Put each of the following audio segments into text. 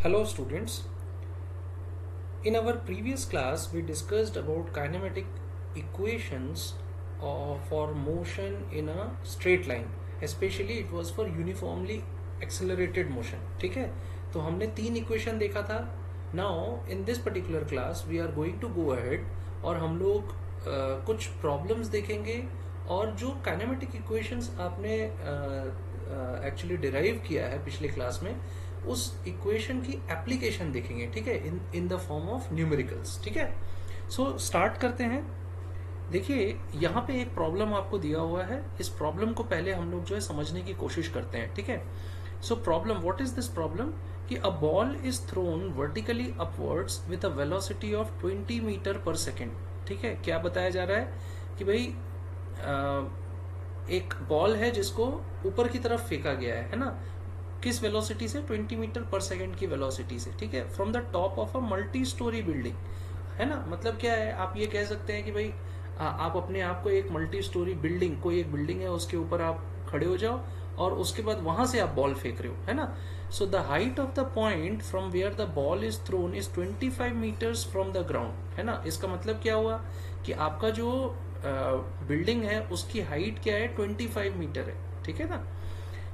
Hello students. In our previous class we discussed about kinematic equations for motion in a straight line. Especially it was for uniformly accelerated motion. ठीक है, तो हमने तीन equation देखा था. Now in this particular class we are going to go ahead और हम लोग कुछ प्रॉब्लम्स देखेंगे और जो काइनेमेटिक इक्वेशंस आपने एक्चुअली डिराइव किया है पिछले क्लास में उस इक्वेशन की एप्लीकेशन देखेंगे. ठीक है, in the form of numericals. ठीक है, सो स्टार्ट करते हैं. देखिए यहाँ पे एक प्रॉब्लम आपको दिया हुआ है. इस प्रॉब्लम को पहले हम लोग जो है समझने की कोशिश करते हैं. ठीक है, so problem, what is this problem कि a ball is thrown vertically upwards with a velocity of 20 metre per second. ठीक है, क्या बताया जा रहा है कि भाई एक बॉल है जिसको ऊपर की तरफ फेंका गया है ना, किस वेलोसिटी से, 20 मीटर पर सेकेंड की वेलोसिटी से. ठीक है, from the top of a multi storey building. है ना, मतलब क्या है, आप ये कह सकते हैं कि भाई आप अपने आप को एक मल्टी स्टोरी बिल्डिंग, कोई एक बिल्डिंग है उसके ऊपर आप खड़े हो जाओ और उसके बाद वहां से आप बॉल फेंक रहे हो. है ना, so the height of the point from where the ball is thrown is 25 metres from the ground. है ना, इसका मतलब क्या हुआ कि आपका जो बिल्डिंग है उसकी हाइट क्या है, 25 मीटर है. ठीक है ना,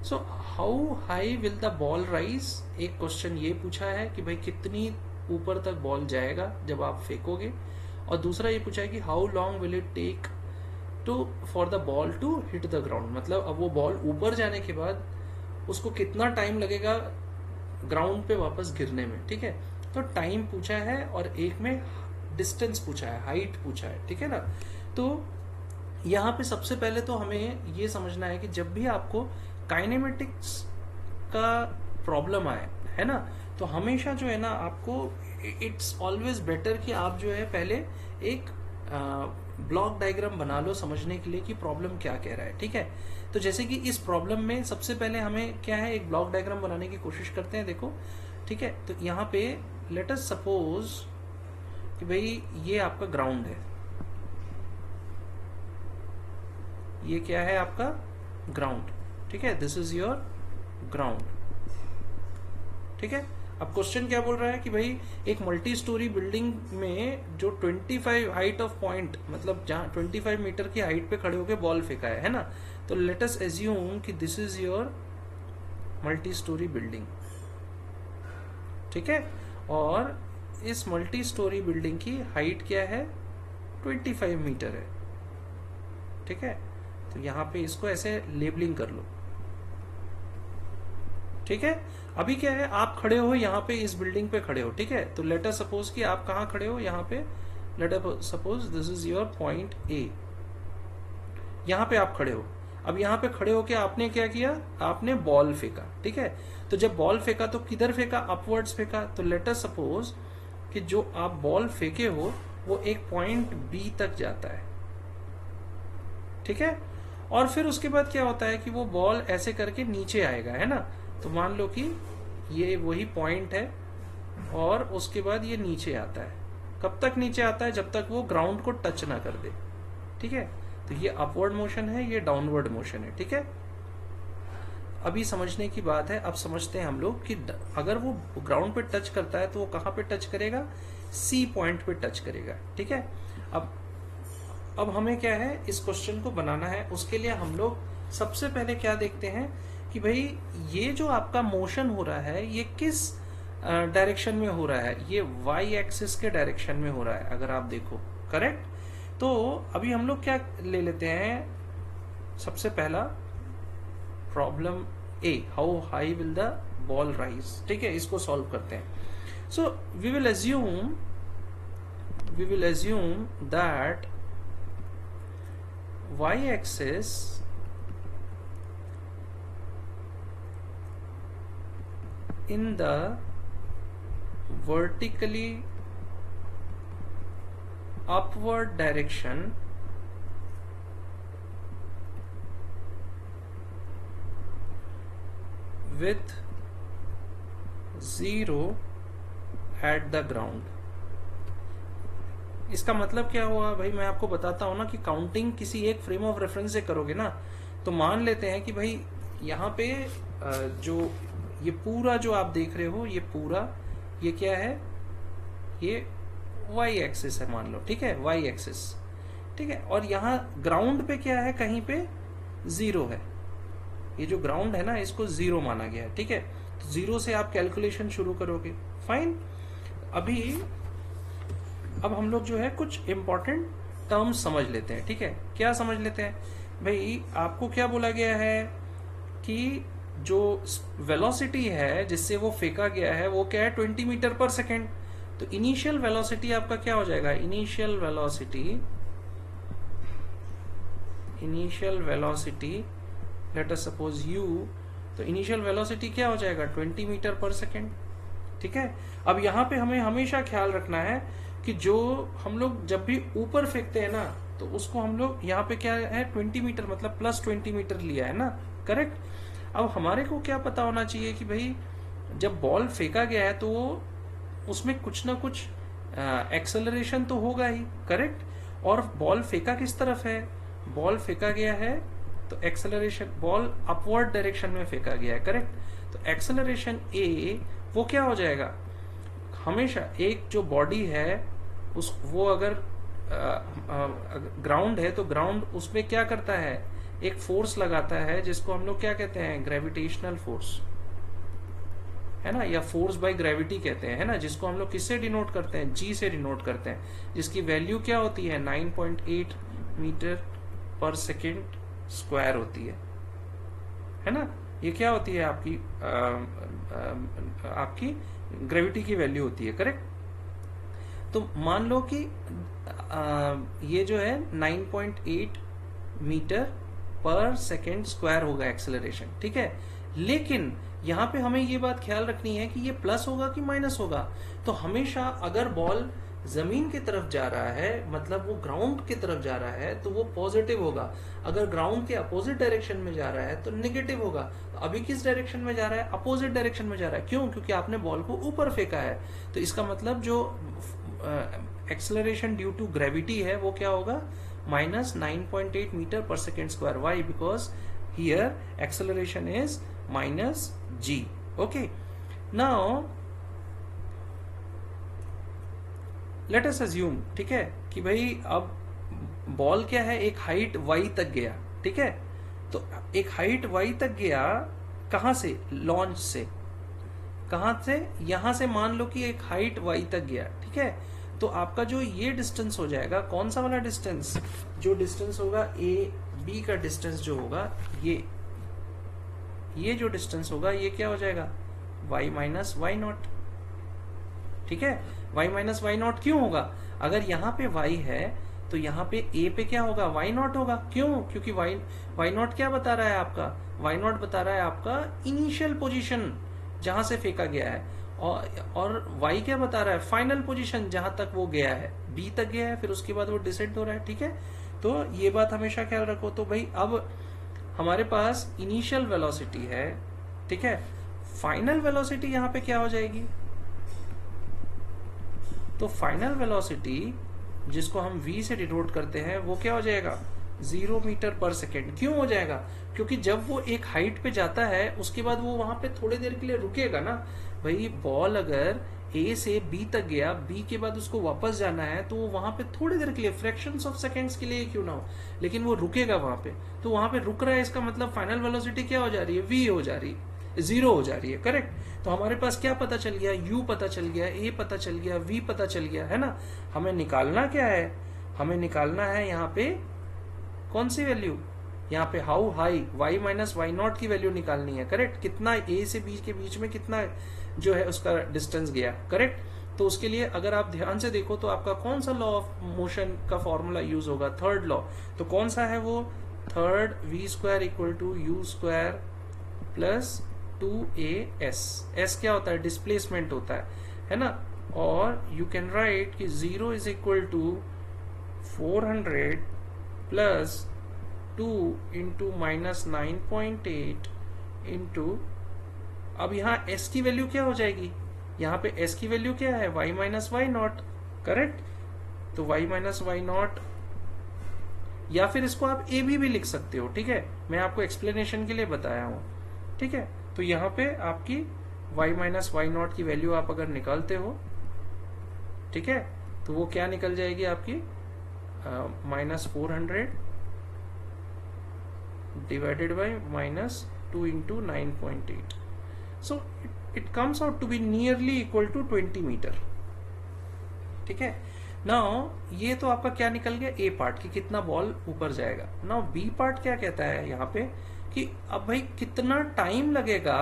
so how high will the ball rise. एक क्वेश्चन ये पूछा है कि भाई कितनी ऊपर तक बॉल जाएगा जब आप फेंकोगे, और दूसरा ये पूछा है कि how long will it take to for the ball to hit the ground. मतलब अब वो बॉल ऊपर जाने के बाद उसको कितना टाइम लगेगा ग्राउंड पे वापस गिरने में. ठीक है, तो टाइम पूछा है और एक में डिस्टेंस पूछा है, हाइट पूछा है. ठीक है ना, तो यहाँ पे सबसे पहले तो हमें ये समझना है कि जब भी आपको काइनेमेटिक्स का प्रॉब्लम आए, है ना, तो हमेशा जो है ना आपको इट्स ऑलवेज बेटर कि आप जो है पहले एक ब्लॉक डायग्राम बना लो समझने के लिए कि प्रॉब्लम क्या कह रहा है. ठीक है, तो जैसे कि इस प्रॉब्लम में सबसे पहले हमें क्या है, एक ब्लॉक डायग्राम बनाने की कोशिश करते हैं. देखो, ठीक है, तो यहाँ पे लेट अस सपोज कि भाई ये आपका ग्राउंड है, ये क्या है आपका ग्राउंड. ठीक है, दिस इज योर ग्राउंड. ठीक है, अब क्वेश्चन क्या बोल रहा है कि भाई एक मल्टी स्टोरी बिल्डिंग में जो 25 हाइट ऑफ पॉइंट, मतलब जहां 25 मीटर की हाइट पे खड़े होकर बॉल फेंका है ना, तो लेट अस एज्यूम कि this is your multi storey building. ठीक है, और इस मल्टी स्टोरी बिल्डिंग की हाइट क्या है, 25 मीटर है. ठीक है, तो यहां पे इसको ऐसे लेबलिंग कर लो. ठीक है, अभी क्या है, आप खड़े हो यहाँ पे, इस बिल्डिंग पे खड़े हो. ठीक है, तो लेट अस सपोज कि आप कहाँ खड़े हो, यहाँ पे. Let us suppose this is your point A, यहाँ पे आप खड़े हो. अब यहाँ पे खड़े होके आपने क्या किया, आपने बॉल फेंका. ठीक है, तो जब बॉल फेंका तो किधर फेंका, अपवर्ड्स फेंका. तो लेट अस सपोज कि जो आप बॉल फेंके हो वो एक पॉइंट बी तक जाता है. ठीक है, और फिर उसके बाद क्या होता है कि वो बॉल ऐसे करके नीचे आएगा. है ना, तो मान लो कि ये वही पॉइंट है और उसके बाद ये नीचे आता है. कब तक नीचे आता है, जब तक वो ग्राउंड को टच ना कर दे. ठीक है, तो ये अपवर्ड मोशन है, ये डाउनवर्ड मोशन है. ठीक है, अभी समझने की बात है. अब समझते हैं हम लोग कि अगर वो ग्राउंड पे टच करता है तो वो कहाँ पे टच करेगा, सी पॉइंट पे टच करेगा. ठीक है, अब हमें क्या है, इस क्वेश्चन को बनाना है. उसके लिए हम लोग सबसे पहले क्या देखते हैं कि भाई ये जो आपका मोशन हो रहा है ये किस डायरेक्शन में हो रहा है, ये वाई एक्सिस के डायरेक्शन में हो रहा है अगर आप देखो. करेक्ट, तो अभी हम लोग क्या ले लेते हैं, सबसे पहला problem A, how high will the ball rise. ठीक है, इसको सॉल्व करते हैं. So we will assume that y axis in the vertically upward direction with 0 at the ground. इसका मतलब क्या हुआ भाई, मैं आपको बताता हूं ना कि काउंटिंग किसी एक फ्रेम ऑफ रेफरेंस से करोगे ना, तो मान लेते हैं कि भाई यहाँ पे जो ये पूरा जो आप देख रहे हो ये पूरा, ये क्या है, ये y एक्सिस है मान लो, ठीक है, y एक्सिस, ठीक है। और यहाँ ग्राउंड पे क्या है, कहीं पे 0 है, ये जो ग्राउंड है ना इसको 0 माना गया है, ठीक है। तो 0 से आप कैलकुलेशन शुरू करोगे, फाइन। अभी अब हम लोग जो है कुछ इंपॉर्टेंट टर्म्स समझ लेते हैं, ठीक है। क्या समझ लेते हैं भाई, आपको क्या बोला गया है कि जो वेलोसिटी है जिससे वो फेंका गया है वो क्या है, 20 मीटर पर सेकेंड। तो इनिशियल वेलोसिटी आपका क्या हो जाएगा, initial velocity let us suppose u, तो इनिशियल वेलोसिटी क्या हो जाएगा, 20 मीटर पर सेकेंड, ठीक है। अब यहाँ पे हमें हमेशा ख्याल रखना है कि जो हम लोग जब भी ऊपर फेंकते हैं ना, तो उसको हम लोग यहाँ पे क्या है, 20 मीटर मतलब प्लस 20 मीटर लिया है ना, करेक्ट। अब हमारे को क्या पता होना चाहिए कि भाई जब बॉल फेंका गया है तो उसमें कुछ ना कुछ एक्सेलरेशन तो होगा ही, करेक्ट। और बॉल फेंका किस तरफ है, बॉल फेंका गया है तो एक्सेलरेशन, बॉल अपवर्ड डायरेक्शन में फेंका गया है, करेक्ट। तो एक्सेलरेशन ए वो क्या हो जाएगा, हमेशा एक जो बॉडी है वो अगर ग्राउंड है तो ग्राउंड उसमें क्या करता है, एक फोर्स लगाता है जिसको हम लोग क्या कहते हैं, ग्रेविटेशनल फोर्स, है ना, या फोर्स बाय ग्रेविटी कहते हैं, है ना, जिसको हम लोग किससे डिनोट करते हैं, जी से डिनोट करते हैं, जिसकी वैल्यू क्या होती है, 9.8 मीटर पर सेकेंड स्क्वायर होती है ना। ये क्या होती है आपकी आपकी ग्रेविटी की वैल्यू होती है, करेक्ट। तो मान लो कि ये जो है 9.8 मीटर पर सेकेंड स्क्वायर होगा एक्सेलरेशन, ठीक है। लेकिन यहाँ पे हमें ये बात ख्याल रखनी है कि ये प्लस होगा कि माइनस होगा। तो हमेशा अगर बॉल जमीन की तरफ जा रहा है, मतलब वो ग्राउंड की तरफ जा रहा है, तो वो पॉजिटिव होगा। अगर ग्राउंड के अपोजिट डायरेक्शन में जा रहा है तो नेगेटिव होगा। तो अभी किस डायरेक्शन में जा रहा है, अपोजिट डायरेक्शन में जा रहा है, क्यों, क्योंकि आपने बॉल को ऊपर फेंका है। तो इसका मतलब जो एक्सेलरेशन ड्यू टू ग्रेविटी है वो क्या होगा, minus 9.8 metre per second square. Why, because here acceleration is minus g, okay. Now let us assume, ठीक है, कि भाई अब बॉल क्या है, एक हाइट y तक गया, ठीक है। तो एक हाइट y तक गया, कहां से, लॉन्च से, कहां से, यहां से मान लो कि एक हाइट y तक गया, ठीक है। तो आपका जो ये डिस्टेंस हो जाएगा, कौन सा वाला डिस्टेंस, जो डिस्टेंस होगा ए बी का डिस्टेंस जो होगा, ये जो डिस्टेंस होगा ये क्या हो जाएगा, y माइनस वाई नॉट, ठीक है। y माइनस वाई नॉट क्यों होगा, अगर यहाँ पे y है तो यहाँ पे a पे क्या होगा, y नॉट होगा, क्यों, क्योंकि y नॉट क्या बता रहा है आपका, y नॉट बता रहा है आपका इनिशियल पोजीशन जहां से फेंका गया है, और y क्या बता रहा है, फाइनल पोजीशन जहां तक वो गया है, b तक गया है, फिर उसके बाद वो डिसेंड हो रहा है, ठीक है। तो ये बात हमेशा ख्याल रखो। तो भाई अब हमारे पास इनिशियल वेलोसिटी है, ठीक है, फाइनल वेलोसिटी यहाँ पे क्या हो जाएगी, तो फाइनल वेलोसिटी जिसको हम v से डिनोट करते हैं वो क्या हो जाएगा, 0 मीटर पर सेकेंड। क्यों हो जाएगा, क्योंकि जब वो एक हाइट पे जाता है उसके बाद वो वहां पे थोड़ी देर के लिए रुकेगा ना। भाई बॉल अगर a से b तक गया, b के बाद उसको वापस जाना है, तो वो वहां पे थोड़ी देर के लिए, फ्रैक्शंस ऑफ सेकेंड्स के लिए क्यों ना हो, लेकिन वो रुकेगा वहां पे। तो वहां पे रुक रहा है, इसका मतलब फाइनल वेलोसिटी क्या हो जा रही है, v हो जा रही है, 0 हो जा रही है, करेक्ट। तो हमारे पास क्या पता चल गया, u पता चल गया, a पता चल गया, v पता चल गया, है ना। हमें निकालना क्या है, हमें निकालना है यहाँ पे कौन सी वैल्यू, यहाँ पे how high y minus y naught की वैल्यू निकालनी है, करेक्ट। कितना a से b के बीच में कितना जो है उसका डिस्टेंस गया, करेक्ट। तो उसके लिए अगर आप ध्यान से देखो तो आपका कौन सा लॉ ऑफ मोशन का फॉर्मूला यूज होगा, थर्ड लॉ। तो कौन सा है वो, third v square equal to u square plus 2as। s क्या होता है, डिस्प्लेसमेंट होता है ना। और यू कैन राइट कि 0 is equal to 400 plus 2 into minus 9.8 into, अब यहाँ s की वैल्यू क्या हो जाएगी, यहाँ पे s की वैल्यू क्या है, y minus y naught, correct. तो y माइनस वाई नॉट, या फिर इसको आप a भी लिख सकते हो, ठीक है, मैं आपको एक्सप्लेनेशन के लिए बताया हूं, ठीक है। तो यहाँ पे आपकी y माइनस वाई नॉट की वैल्यू आप अगर निकालते हो, ठीक है, तो वो क्या निकल जाएगी आपकी -400 divided by -2 into 9.8. So it comes out to be nearly equal to 20 metre. ठीक है. नाउ ये तो आपका क्या निकल गया, ए पार्ट की कितना बॉल ऊपर जाएगा. नाउ बी पार्ट क्या कहता है यहाँ पे कि अब भाई कितना टाइम लगेगा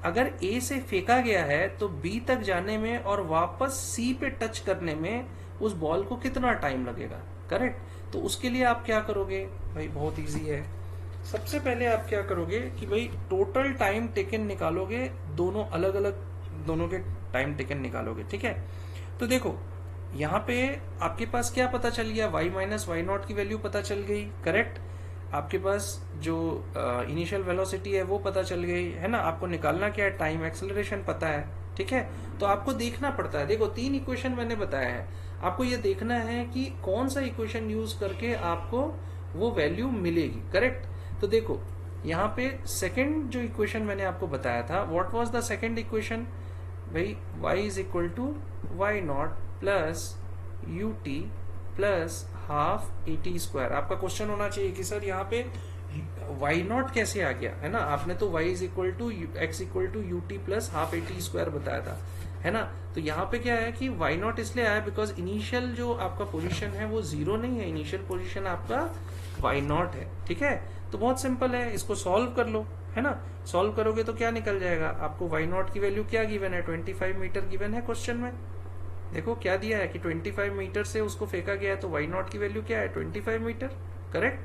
अगर ए से फेंका गया है तो बी तक जाने में और वापस सी पे टच करने में उस बॉल को कितना टाइम लगेगा. करेक्ट. तो उसके लिए आप क्या करोगे भाई, बहुत इजी है. सबसे पहले आप क्या करोगे कि भाई टोटल टाइम टेकन निकालोगे, दोनों अलग अलग दोनों के टाइम टेकन निकालोगे. ठीक है. तो देखो यहाँ पे आपके पास क्या पता चल गया, y माइनस वाई नॉट की वैल्यू पता चल गई. करेक्ट. आपके पास जो इनिशियल वेलोसिटी है वो पता चल गई है ना. आपको निकालना क्या है, टाइम एक्सेलरेशन पता है. ठीक है. तो आपको देखना पड़ता है, देखो 3 इक्वेशन मैंने बताया है, आपको ये देखना है कि कौन सा इक्वेशन यूज करके आपको वो वैल्यू मिलेगी. करेक्ट. तो देखो यहाँ पे सेकेंड जो इक्वेशन मैंने आपको बताया था, what was the second equation भाई, y is equal to y naught plus u t plus half a t square. आपका क्वेश्चन होना चाहिए कि सर यहाँ पे वाई नॉट कैसे आ गया, है ना. आपने तो y is equal to x equal to u t plus half a t square बताया था, है ना. तो यहाँ पे क्या है कि वाई नॉट इसलिए आया बिकॉज इनिशियल जो आपका पोजीशन है वो 0 नहीं है, इनिशियल पोजीशन आपका वाई नॉट है. ठीक है. तो बहुत सिंपल है, इसको सॉल्व कर लो, है ना. सॉल्व करोगे तो क्या निकल जाएगा आपको, वाई नॉट की वैल्यू क्या गिवन है, 25 मीटर गिवन है क्वेश्चन में. देखो क्या दिया है कि 25 मीटर से उसको फेंका गया है, तो वाई नॉट की वैल्यू क्या है, 25 मीटर. करेक्ट.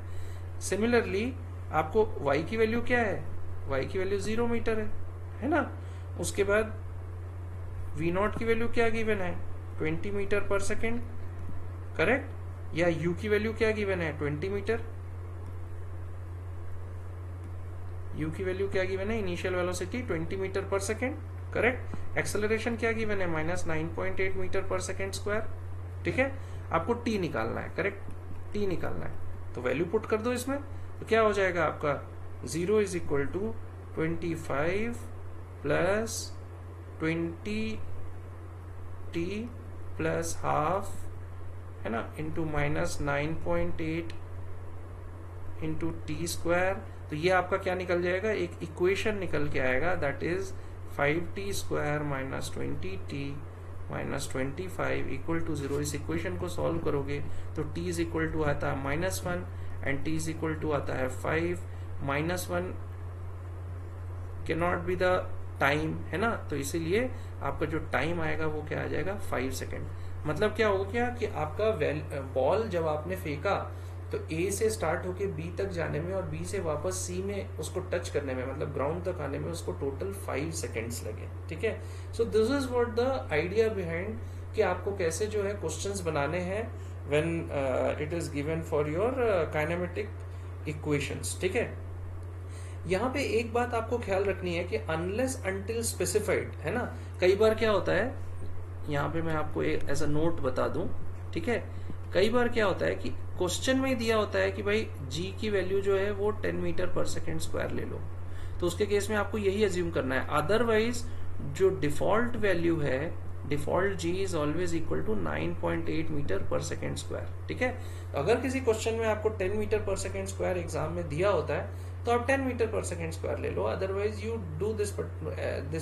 सिमिलरली आपको y की वैल्यू क्या है, y की वैल्यू 0 मीटर है ना. उसके बाद v नॉट की वैल्यू क्या गिवन है, 20 मीटर पर सेकेंड. करेक्ट. या u की वैल्यू क्या गिवन है, 20 मीटर. u की वैल्यू क्या गिवन है, initial velocity 20 metre per second. Correct. Acceleration क्या गिवन है, -9.8 मीटर पर सेकेंड स्क्वायर. ठीक है. आपको t निकालना है. करेक्ट. t निकालना है तो वैल्यू पुट कर दो इसमें, तो क्या हो जाएगा आपका 0 is equal to 25 plus 20 t plus half, है ना, इंटू -9.8 इंटू टी स्क्वायर. तो ये आपका क्या निकल जाएगा, एक इक्वेशन निकल के आएगा, that is 5t square minus 20t minus 25 equal to 0. इस इक्वेशन को सॉल्व करोगे तो t इज इक्वल टू आता है -1 and t is equal to आता है 5. -1 can not be the time, है ना. तो इसीलिए आपका जो टाइम आएगा वो क्या आ जाएगा, 5 सेकेंड. मतलब क्या हो गया कि आपका बॉल जब आपने फेंका तो A से स्टार्ट होके B तक जाने में और B से वापस C में उसको टच करने में, मतलब ग्राउंड तक आने में उसको टोटल 5 सेकेंड्स लगे. ठीक है. So this is what the idea behind कि आपको कैसे जो है क्वेश्चंस बनाने हैं when it is given for your kinematic equations. ठीक है. यहाँ पे एक बात आपको ख्याल रखनी है कि अनलेस अनटिल स्पेसिफाइड, है ना. कई बार क्या होता है, यहाँ पे मैं आपको एज अ नोट बता दूं. ठीक है. कई बार क्या होता है कि क्वेश्चन में दिया होता है कि भाई g की वैल्यू जो है वो 10 मीटर पर सेकेंड स्क्वायर ले लो, तो उसके केस में आपको यही अज्यूम करना है. अदरवाइज जो डिफॉल्ट वैल्यू है, default g is always equal to 9.8 metre per second square. ठीक है. अगर किसी क्वेश्चन में आपको 10 metre per second square exam में दिया होता है तो आप 10 मीटर पर सेकेंड स्क्वायर ले लो. Otherwise you do this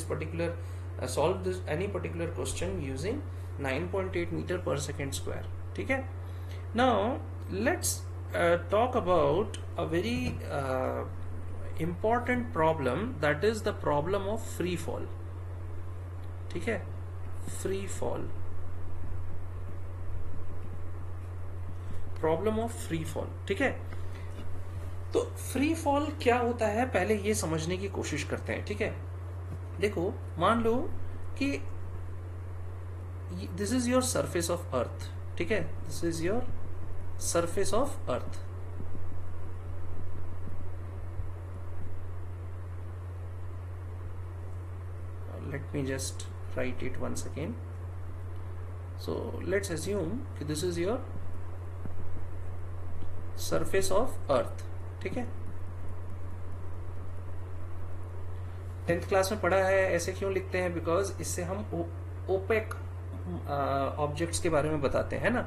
particular solve this any particular question using 9.8 metre per second square. ठीक है. Now let's talk about a very important problem, that is the problem of free fall. ठीक है. free fall, problem of free fall. ठीक है. तो free fall क्या होता है पहले ये समझने की कोशिश करते हैं. ठीक है. देखो मान लो कि this is your surface of earth. ठीक है. This is your surface of earth. Let me just write it once again. So let's assume कि this is your surface of earth. ठीक है. 10th क्लास में पढ़ा है ऐसे क्यों लिखते हैं, बिकॉज इससे हम ओपेक ऑब्जेक्ट्स के बारे में बताते हैं ना।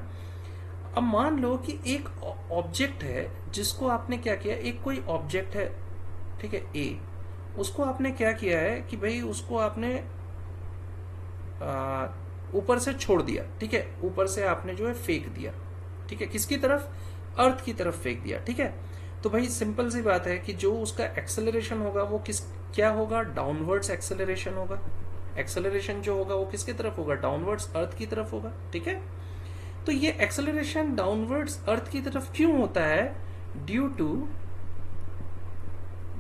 अब मान लो कि एक ऑब्जेक्ट है जिसको आपने क्या किया, एक कोई ऑब्जेक्ट है, ठीक है, ए, उसको आपने क्या किया है कि भाई उसको आपने ऊपर से छोड़ दिया, ठीक है, ऊपर से आपने जो है फेंक दिया, ठीक है, किसकी तरफ, अर्थ की तरफ फेंक दिया, ठीक है। तो भाई सिंपल सी बात है कि जो उसका एक्सेलरेशन होगा वो क्या होगा, डाउनवर्ड्स एक्सेलरेशन होगा। एक्सेलरेशन जो होगा वो किसकी तरफ होगा, डाउनवर्ड्स अर्थ की तरफ होगा, ठीक है। तो ये एक्सेलरेशन डाउनवर्ड्स अर्थ की तरफ क्यों होता है, due to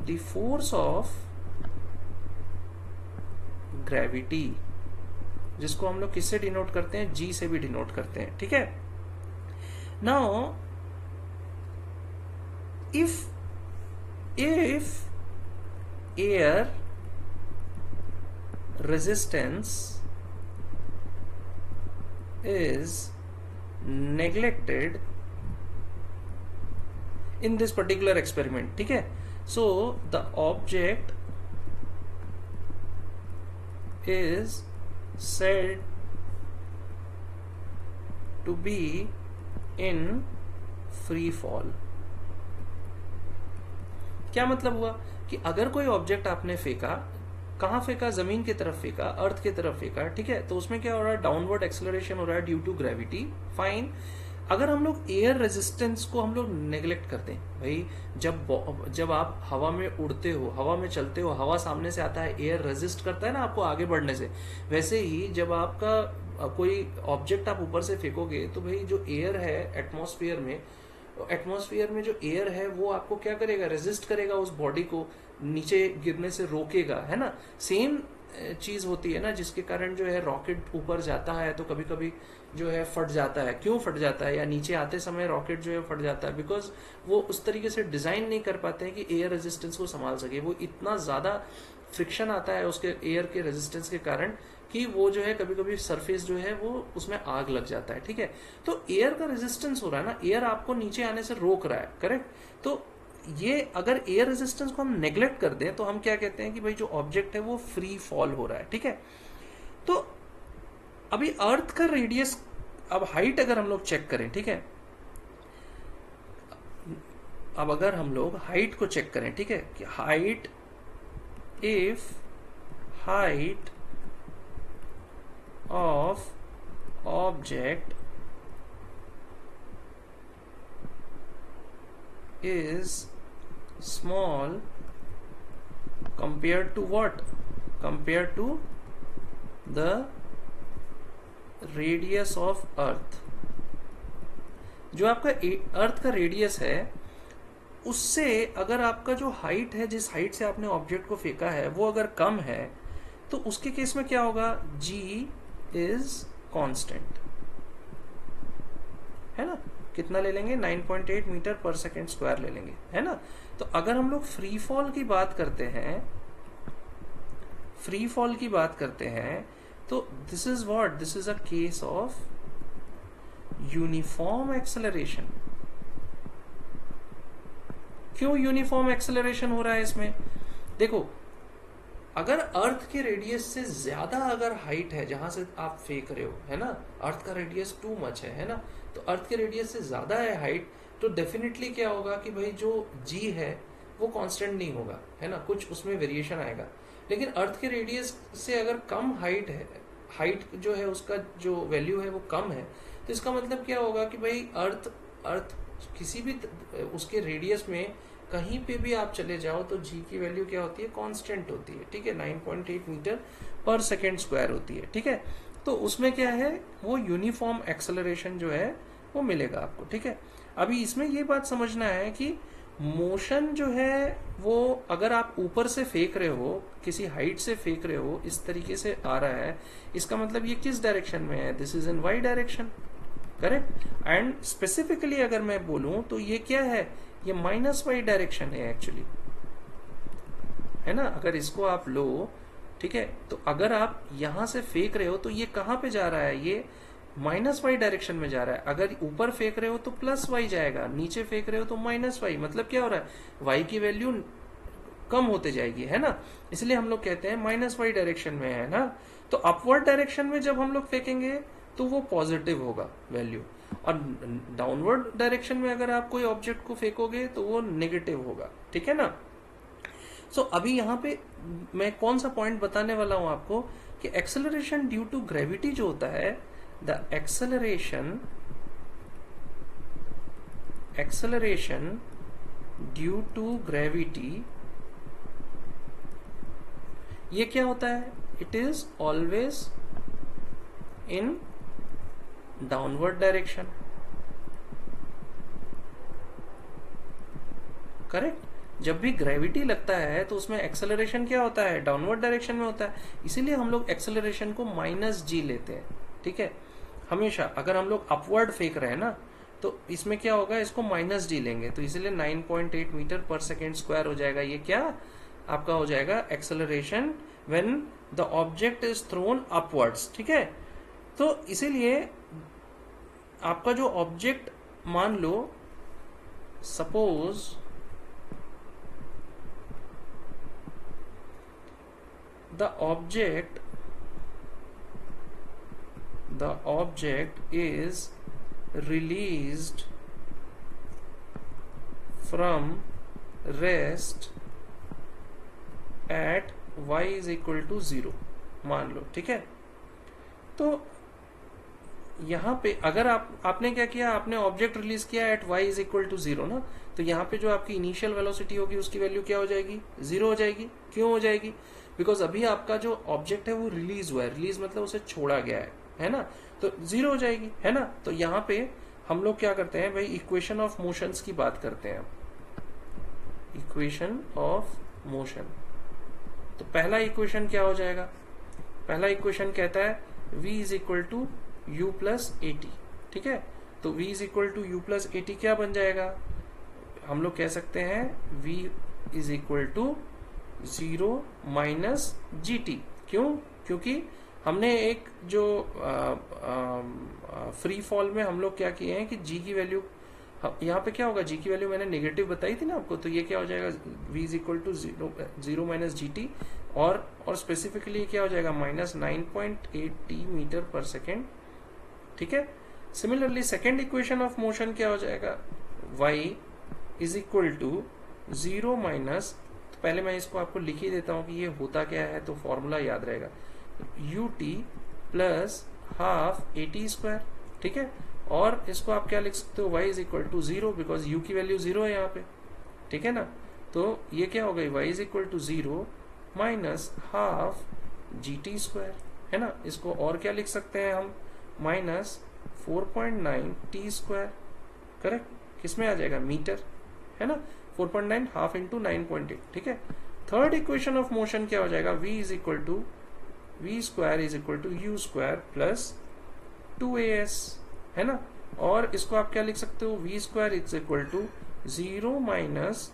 the force of gravity, जिसको हम लोग किससे डिनोट करते हैं, जी से भी डिनोट करते हैं, ठीक है। Now if air resistance is neglected in this particular experiment, ठीक है, so the object is said to be in free fall। क्या मतलब हुआ कि अगर कोई ऑब्जेक्ट आपने फेंका, कहाँ फेंका, जमीन की तरफ फेंका, अर्थ की तरफ फेंका, ठीक है, तो उसमें क्या हो रहा है, डाउनवर्ड एक्सेलरेशन हो रहा है ड्यू टू ग्रेविटी, फाइन। अगर हम लोग एयर रेजिस्टेंस को हम लोग नेग्लेक्ट करते हैं, भाई जब आप हवा में उड़ते हो, हवा में चलते हो, हवा सामने से आता है, एयर रेजिस्ट करता है ना आपको आगे बढ़ने से, वैसे ही जब आपका कोई ऑब्जेक्ट आप ऊपर से फेंकोगे तो भाई जो एयर है एटमॉस्फेयर में जो एयर है वो आपको क्या करेगा, रेजिस्ट करेगा, उस बॉडी को नीचे गिरने से रोकेगा, है ना। सेम चीज होती है ना, जिसके कारण जो है रॉकेट ऊपर जाता है तो कभी कभी जो है फट जाता है। क्यों फट जाता है, या नीचे आते समय रॉकेट जो है फट जाता है, बिकॉज वो उस तरीके से डिजाइन नहीं कर पाते हैं कि एयर रेजिस्टेंस को संभाल सके। वो इतना ज्यादा फ्रिक्शन आता है उसके एयर के रेजिस्टेंस के कारण कि वो जो है कभी कभी सरफेस जो है वो उसमें आग लग जाता है, ठीक है। तो एयर का रेजिस्टेंस हो रहा है ना, एयर आपको नीचे आने से रोक रहा है, करेक्ट। तो ये अगर एयर रेजिस्टेंस को हम नेग्लेक्ट कर दें तो हम क्या कहते हैं कि भाई जो ऑब्जेक्ट है वो फ्री फॉल हो रहा है, ठीक है। तो अभी अर्थ का रेडियस, अब हाइट अगर हम लोग चेक करें, ठीक है, अब अगर हम लोग हाइट को चेक करें, ठीक है, कि height, if height of object is small compared to what, compared to the radius of earth। जो आपका अर्थ का रेडियस है उससे अगर आपका जो हाइट है, जिस हाइट से आपने ऑब्जेक्ट को फेंका है, वो अगर कम है तो उसके केस में क्या होगा, g इज कांस्टेंट, है ना। कितना ले लेंगे, 9.8 मीटर पर सेकेंड स्क्वायर ले लेंगे, है ना। तो अगर हम लोग फ्री फॉल की बात करते हैं, फ्री फॉल की बात करते हैं, तो this is what, this is a case of uniform acceleration. क्यों यूनिफॉर्म एक्सेलरेशन हो रहा है इसमें, देखो अगर अर्थ के रेडियस से ज्यादा अगर हाइट है जहां से आप फेंक रहे हो, है ना, अर्थ का रेडियस टू मच है ना, तो अर्थ के रेडियस से ज्यादा है हाइट, तो डेफिनेटली क्या होगा कि भाई जो जी है वो कांस्टेंट नहीं होगा, है ना, कुछ उसमें वेरिएशन आएगा। लेकिन अर्थ के रेडियस से अगर कम हाइट है, हाइट जो है उसका जो वैल्यू है वो कम है, तो इसका मतलब क्या होगा कि भाई अर्थ किसी भी उसके रेडियस में कहीं पे भी आप चले जाओ तो जी की वैल्यू क्या होती है, कांस्टेंट होती है, ठीक है, 9.8 मीटर पर सेकेंड स्क्वायर होती है, ठीक है। तो उसमें क्या है, वो यूनिफॉर्म एक्सेलरेशन जो है वो मिलेगा आपको, ठीक है। अभी इसमें ये बात समझना है कि मोशन जो है वो अगर आप ऊपर से फेंक रहे हो, किसी हाइट से फेंक रहे हो, इस तरीके से आ रहा है, इसका मतलब ये किस डायरेक्शन में है, this is in y direction, correct. And specifically अगर मैं बोलूं तो ये क्या है, ये माइनस वाई डायरेक्शन है एक्चुअली, है ना। अगर इसको आप लो, ठीक है, तो अगर आप यहां से फेंक रहे हो तो ये कहां पे जा रहा है, ये माइनस वाई डायरेक्शन में जा रहा है। अगर ऊपर फेंक रहे हो तो प्लस वाई जाएगा, नीचे फेंक रहे हो तो माइनस वाई। मतलब क्या हो रहा है, वाई की वैल्यू कम होते जाएगी, है ना। इसलिए हम लोग कहते हैं माइनस वाई डायरेक्शन में है ना, तो अपवर्ड डायरेक्शन में जब हम लोग फेंकेंगे तो वो पॉजिटिव होगा वैल्यू, और डाउनवर्ड डायरेक्शन में अगर आप कोई ऑब्जेक्ट को फेंकोगे तो वो नेगेटिव होगा, ठीक है ना। सो अभी यहाँ पे मैं कौन सा पॉइंट बताने वाला हूं आपको कि एक्सेलरेशन ड्यू टू ग्रेविटी जो होता है, the acceleration due to gravity, ये क्या होता है, it is always in downward direction, correct. जब भी ग्रेविटी लगता है तो उसमें एक्सेलरेशन क्या होता है, डाउनवर्ड डायरेक्शन में होता है, इसीलिए हम लोग एक्सेलरेशन को माइनस जी लेते हैं, ठीक है। हमेशा अगर हम लोग अपवर्ड फेंक रहे हैं ना तो इसमें क्या होगा, इसको माइनस जी लेंगे, तो इसीलिए 9.8 मीटर पर सेकेंड स्क्वायर हो जाएगा। ये क्या आपका हो जाएगा, acceleration when the object is throne upwards, ठीक है। तो इसीलिए आपका जो ऑब्जेक्ट, मान लो suppose the object is released from rest at y is equal to 0, मान लो, ठीक है। तो यहाँ पे अगर आपने क्या किया, आपने ऑब्जेक्ट रिलीज किया at y is equal to 0 ना, तो यहाँ पे जो आपकी इनिशियल वेलोसिटी होगी उसकी वैल्यू क्या हो जाएगी, 0 हो जाएगी। क्यों हो जाएगी, बिकॉज अभी आपका जो ऑब्जेक्ट है वो रिलीज हुआ है, रिलीज मतलब उसे छोड़ा गया है ना, तो 0 हो जाएगी, है ना। तो यहाँ पे हम लोग क्या करते हैं भाई, इक्वेशन ऑफ मोशंस की बात करते हैं, इक्वेशन ऑफ मोशन। तो पहला इक्वेशन क्या हो जाएगा, पहला इक्वेशन कहता है v is equal to u plus a t, ठीक है। तो v is equal to u plus a t क्या बन जाएगा, हम लोग कह सकते हैं v is equal to 0 minus g t. क्यों, क्योंकि हमने एक जो फ्री फॉल में हम लोग क्या किए हैं कि g की वैल्यू, यहाँ पे क्या होगा, g की वैल्यू मैंने नेगेटिव बताई थी ना आपको, तो ये क्या हो जाएगा, v is equal to 0 minus g t, और स्पेसिफिकली क्या हो जाएगा, माइनस 9.8 मीटर पर सेकेंड, ठीक है। Similarly second equation of motion क्या हो जाएगा, y is equal to 0 minus, तो पहले मैं इसको आपको लिख ही देता हूं कि ये होता क्या है, तो फॉर्मूला याद रहेगा, you t plus half a t square, ठीक है। और इसको आप क्या लिख सकते हो, y is equal to 0, because u की वैल्यू 0 है यहाँ पे, ठीक है ना। तो ये क्या हो गई, y is equal to 0 minus half g t square, है ना। इसको और क्या लिख सकते हैं हम, माइनस 4.9 टी स्क्वायर, करेक्ट। किसमें आ जाएगा, मीटर, है ना। 4.9 हाफ इंटू 9.8, ठीक है। थर्ड इक्वेशन ऑफ मोशन क्या हो जाएगा, v is equal to v square is equal to u square plus 2as, है ना। और इसको आप क्या लिख सकते हो, v square is equal to 0 minus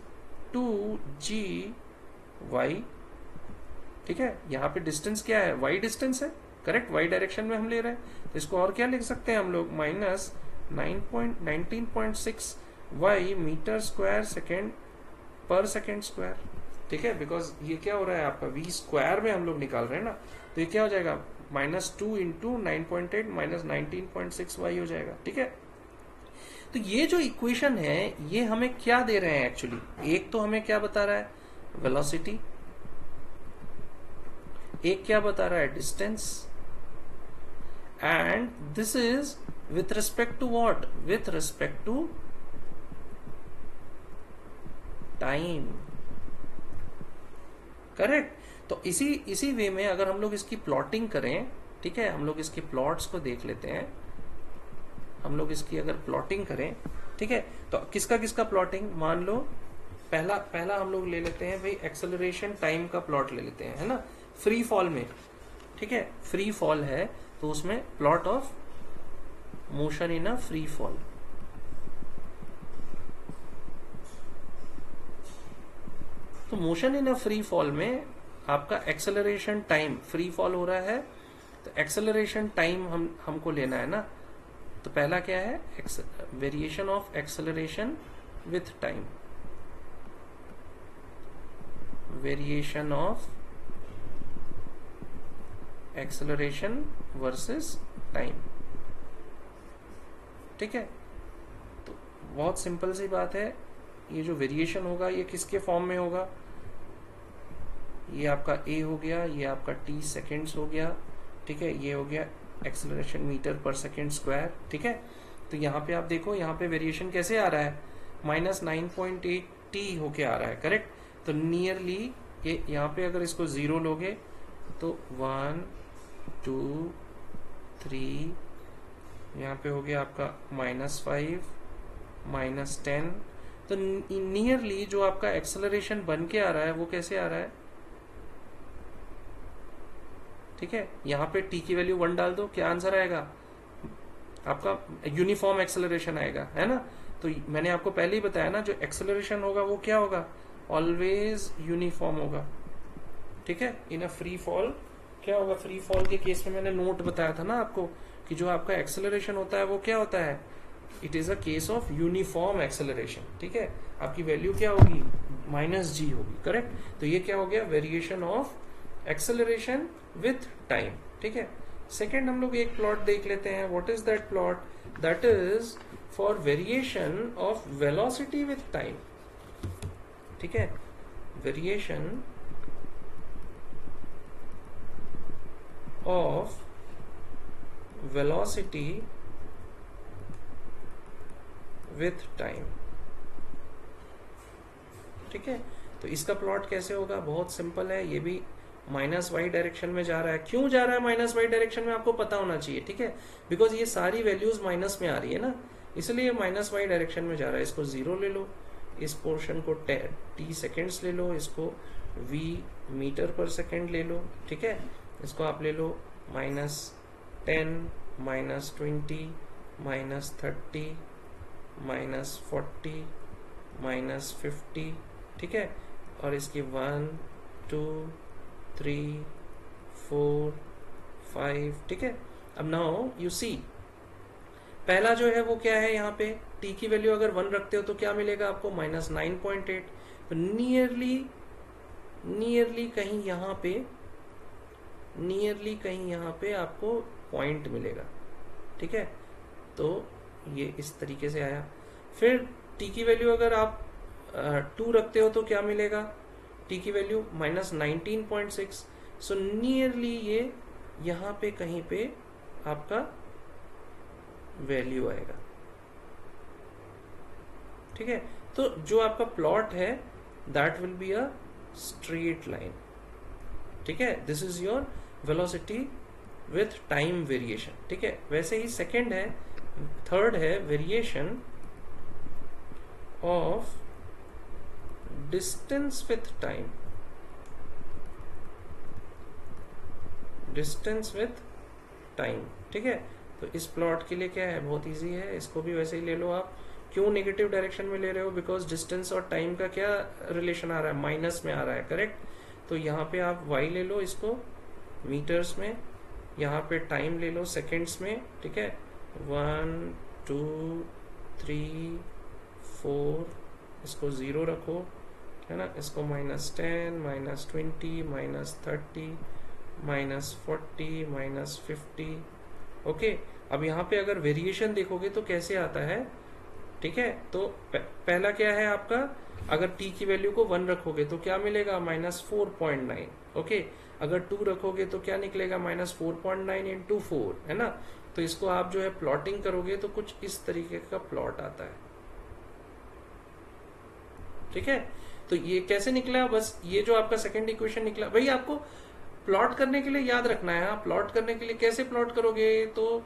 2gy, ठीक है। यहाँ पे डिस्टेंस क्या है, y डिस्टेंस है, करेक्ट, y डायरेक्शन में हम ले रहे हैं, तो इसको और क्या लिख सकते हैं हम लोग, minus 19.6 y metre square second per second square, ठीक है। बिकॉज ये क्या हो रहा है आपका, v स्क्वायर में हम लोग निकाल रहे हैं ना, तो ये क्या हो जाएगा, माइनस 2 इंटू 9.8 माइनस 19.6 y हो जाएगा, ठीक है। तो ये जो इक्वेशन है ये हमें क्या दे रहे हैं एक्चुअली, एक तो हमें क्या बता रहा है, वेलोसिटी, एक क्या बता रहा है, distance, and this is with respect to what, with respect to time, correct. तो इसी वे में अगर हम लोग इसकी प्लॉटिंग करें, ठीक है, हम लोग इसके प्लॉट्स को देख लेते हैं, हम लोग इसकी अगर प्लॉटिंग करें, ठीक है, तो किसका किसका प्लॉटिंग, मान लो पहला हम लोग ले लेते हैं भाई एक्सेलरेशन टाइम का प्लॉट ले लेते हैं, है ना, फ्री फॉल में, ठीक है, फ्री फॉल है तो उसमें plot of motion in a free fall, तो motion in a free fall में आपका एक्सेलरेशन टाइम, फ्री फॉल हो रहा है तो एक्सेलरेशन टाइम हमको लेना है ना। तो पहला क्या है, variation of acceleration with time, variation of acceleration versus time. ठीक है, तो बहुत सिंपल सी बात है, ये जो वेरिएशन होगा ये किसके फॉर्म में होगा, ये आपका a हो गया, ये आपका t सेकेंड्स हो गया, ठीक है, ये हो गया acceleration metre per second square. ठीक है, तो यहाँ पे आप देखो, यहाँ पे वेरिएशन कैसे आ रहा है, -9.8t होके आ रहा है, करेक्ट। तो नियरली ये यहाँ पे अगर इसको 0 लोगे तो 1 2 3, यहाँ पे हो गया आपका -5 -10। तो नियरली जो आपका एक्सेलरेशन बन के आ रहा है वो कैसे आ रहा है, ठीक है। यहाँ पे t की वैल्यू 1 डाल दो, क्या आंसर आएगा आपका, यूनिफॉर्म एक्सेलरेशन आएगा, है ना। तो मैंने आपको पहले ही बताया ना, जो एक्सेलरेशन होगा वो क्या होगा, ऑलवेज यूनिफॉर्म होगा। ठीक है, इन अ फ्री फॉल क्या होगा, फ्री फॉल के केस में मैंने नोट बताया था ना आपको कि जो आपका एक्सेलरेशन होता है वो क्या होता है, it is a case of uniform acceleration. ठीक है, आपकी वैल्यू क्या होगी, -g होगी, करेक्ट। तो ये क्या हो गया, variation of acceleration with time. ठीक है, सेकेंड हम लोग एक प्लॉट देख लेते हैं। What is that plot, that is for variation of velocity with time. ठीक है, variation of velocity with time. ठीक है, तो इसका प्लॉट कैसे होगा, बहुत सिंपल है, ये भी -y डायरेक्शन में जा रहा है। क्यों जा रहा है -y डायरेक्शन में, आपको पता होना चाहिए। ठीक है, बिकॉज ये सारी वैल्यूज माइनस में आ रही है ना, इसलिए -y डायरेक्शन में जा रहा है। इसको 0 ले लो, इस पोर्शन को t सेकेंड्स ले लो, इसको v मीटर पर सेकेंड ले लो। ठीक है, इसको आप ले लो -10 -20 -30 -40 -50। ठीक है, और इसकी 1 2 3 4 5। ठीक है, अब नाउ यू सी, पहला जो है वो क्या है, यहाँ पे t की वैल्यू अगर 1 रखते हो तो क्या मिलेगा आपको, -9.8। तो नियरली कहीं यहाँ पे आपको पॉइंट मिलेगा। ठीक है, तो ये इस तरीके से आया। फिर t की वैल्यू अगर आप 2 रखते हो तो क्या मिलेगा, t की वैल्यू -19.6। सो नियरली ये यहाँ पे कहीं पे आपका वैल्यू आएगा। ठीक है, तो जो आपका प्लॉट है that will be a straight line. ठीक है, this is your velocity with time variation. ठीक है, वैसे ही सेकंड है, थर्ड है variation of distance with time. Distance with time. ठीक है, तो इस प्लॉट के लिए क्या है, बहुत इजी है, इसको भी वैसे ही ले लो आप। क्यों नेगेटिव डायरेक्शन में ले रहे हो, बिकॉज डिस्टेंस और टाइम का क्या रिलेशन आ रहा है, माइनस में आ रहा है, करेक्ट। तो यहाँ पे आप y ले लो इसको मीटर्स में, यहाँ पे टाइम ले लो सेकेंड्स में। ठीक है, 1 2 3 4, इसको 0 रखो, है ना, इसको -10 -20 -30 -40 -50। ओके, अब यहाँ पे अगर वेरिएशन देखोगे तो कैसे आता है। ठीक है, तो पहला क्या है आपका, अगर t की वैल्यू को 1 रखोगे तो क्या मिलेगा, -4.9। ओके, अगर 2 रखोगे तो क्या निकलेगा, -4.9 × 4, है ना। तो इसको आप जो है प्लॉटिंग करोगे तो कुछ इस तरीके का प्लॉट आता है। ठीक है, तो ये कैसे निकला, बस ये जो आपका सेकंड इक्वेशन निकला, भाई आपको प्लॉट करने के लिए याद रखना है। प्लॉट करने के लिए कैसे प्लॉट करोगे, तो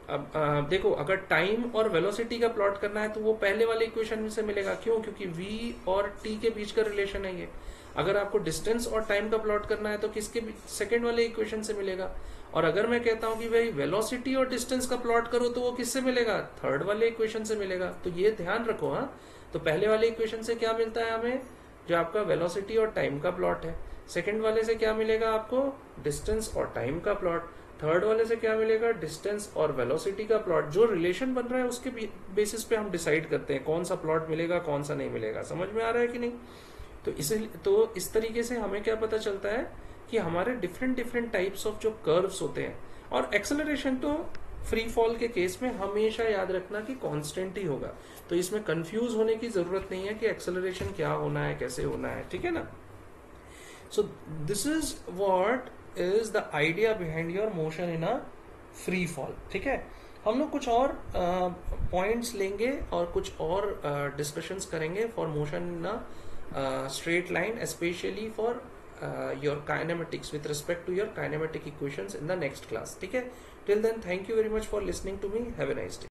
अब देखो, अगर टाइम और वेलोसिटी का प्लॉट करना है तो वो पहले वाले इक्वेशन से मिलेगा। क्यों, क्योंकि v और t के बीच का रिलेशन है ये। अगर आपको डिस्टेंस और टाइम का प्लॉट करना है तो किसके सेकंड वाले इक्वेशन से मिलेगा। और अगर मैं कहता हूं कि भाई वेलोसिटी और डिस्टेंस का प्लॉट करो तो वो किससे मिलेगा, थर्ड वाले इक्वेशन से मिलेगा। तो ये ध्यान रखो। हाँ, तो पहले वाले इक्वेशन से क्या मिलता है हमें, जो आपका वेलोसिटी और टाइम का प्लॉट है। सेकंड वाले से क्या मिलेगा आपको, डिस्टेंस और टाइम का प्लॉट। थर्ड वाले से क्या मिलेगा, डिस्टेंस और वेलोसिटी का प्लॉट। जो रिलेशन बन रहा है उसके बेसिस पे हम डिसाइड करते हैं कौन सा प्लॉट मिलेगा कौन सा नहीं मिलेगा। समझ में आ रहा है कि नहीं। तो इस तरीके से हमें क्या पता चलता है कि हमारे डिफरेंट डिफरेंट टाइप्स ऑफ जो कर्व्स होते हैं, और एक्सेलरेशन तो फ्री फॉल के केस में हमेशा याद रखना कि कांस्टेंट ही होगा, तो इसमें कंफ्यूज होने की जरूरत नहीं है कि एक्सेलरेशन क्या होना है, कैसे होना है, ठीक है ना। So this is what is the idea behind your motion in a free fall, ठीक है। हम लोग कुछ और पॉइंट्स लेंगे और कुछ और डिस्कशंस करेंगे for motion in a straight line, specially for your kinematics with respect to your kinematic equations in the next class, ठीक है। Till then, thank you very much for listening to me. Have a nice day.